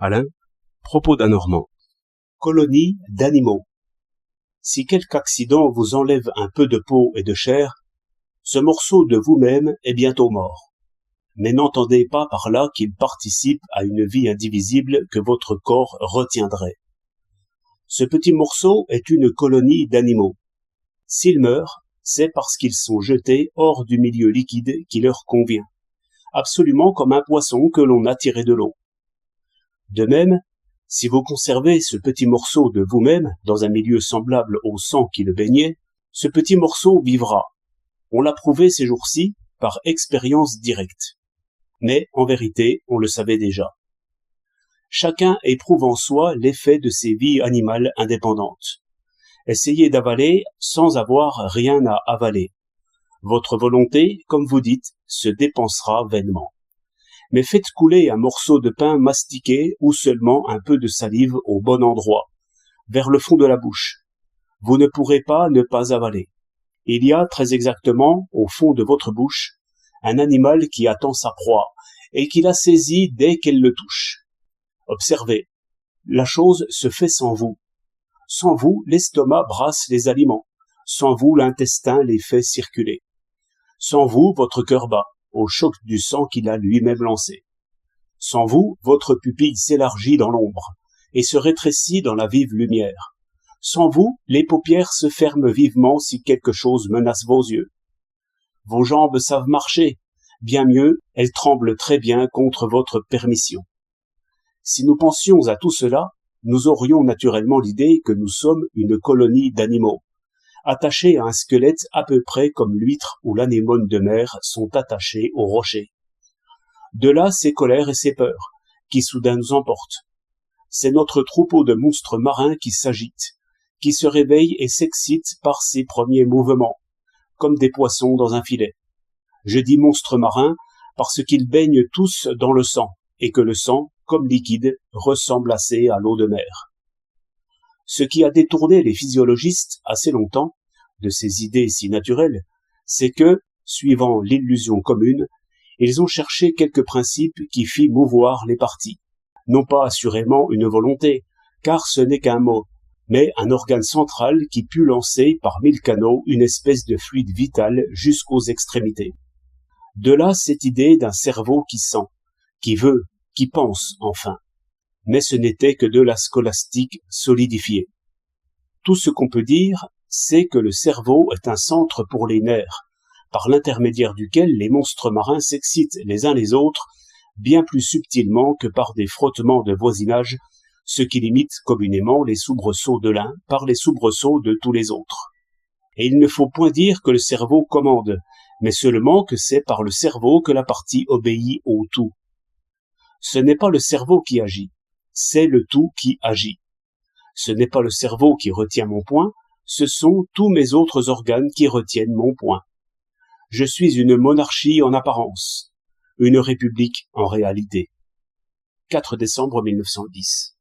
Alain, propos d'un Normand. Colonie d'animaux. Si quelque accident vous enlève un peu de peau et de chair, ce morceau de vous-même est bientôt mort. Mais n'entendez pas par là qu'il participe à une vie indivisible que votre corps retiendrait. Ce petit morceau est une colonie d'animaux. S'ils meurent, c'est parce qu'ils sont jetés hors du milieu liquide qui leur convient, absolument comme un poisson que l'on a tiré de l'eau. De même, si vous conservez ce petit morceau de vous-même dans un milieu semblable au sang qui le baignait, ce petit morceau vivra. On l'a prouvé ces jours-ci par expérience directe. Mais en vérité, on le savait déjà. Chacun éprouve en soi l'effet de ces vies animales indépendantes. Essayez d'avaler sans avoir rien à avaler. Votre volonté, comme vous dites, se dépensera vainement. Mais faites couler un morceau de pain mastiqué ou seulement un peu de salive au bon endroit, vers le fond de la bouche. Vous ne pourrez pas ne pas avaler. Il y a très exactement, au fond de votre bouche, un animal qui attend sa proie et qui la saisit dès qu'elle le touche. Observez, la chose se fait sans vous. Sans vous, l'estomac brasse les aliments. Sans vous, l'intestin les fait circuler. Sans vous, votre cœur bat au choc du sang qu'il a lui-même lancé. Sans vous, votre pupille s'élargit dans l'ombre et se rétrécit dans la vive lumière. Sans vous, les paupières se ferment vivement si quelque chose menace vos yeux. Vos jambes savent marcher, bien mieux, elles tremblent très bien contre votre permission. Si nous pensions à tout cela, nous aurions naturellement l'idée que nous sommes une colonie d'animaux, attachés à un squelette à peu près comme l'huître ou l'anémone de mer sont attachés au rocher. De là ces colères et ces peurs, qui soudain nous emportent. C'est notre troupeau de monstres marins qui s'agite, qui se réveille et s'excite par ses premiers mouvements, comme des poissons dans un filet. Je dis monstres marins parce qu'ils baignent tous dans le sang, et que le sang, comme liquide, ressemble assez à l'eau de mer. Ce qui a détourné les physiologistes assez longtemps de ces idées si naturelles, c'est que, suivant l'illusion commune, ils ont cherché quelques principes qui fit mouvoir les parties. Non pas assurément une volonté, car ce n'est qu'un mot, mais un organe central qui put lancer par 1000 canaux une espèce de fluide vital jusqu'aux extrémités. De là cette idée d'un cerveau qui sent, qui veut, qui pense enfin. Mais ce n'était que de la scolastique solidifiée. Tout ce qu'on peut dire, c'est que le cerveau est un centre pour les nerfs, par l'intermédiaire duquel les monstres marins s'excitent les uns les autres, bien plus subtilement que par des frottements de voisinage, ce qui limite communément les soubresauts de l'un par les soubresauts de tous les autres. Et il ne faut point dire que le cerveau commande, mais seulement que c'est par le cerveau que la partie obéit au tout. Ce n'est pas le cerveau qui agit, c'est le tout qui agit. Ce n'est pas le cerveau qui retient mon point, ce sont tous mes autres organes qui retiennent mon point. Je suis une monarchie en apparence, une république en réalité. 4 décembre 1910.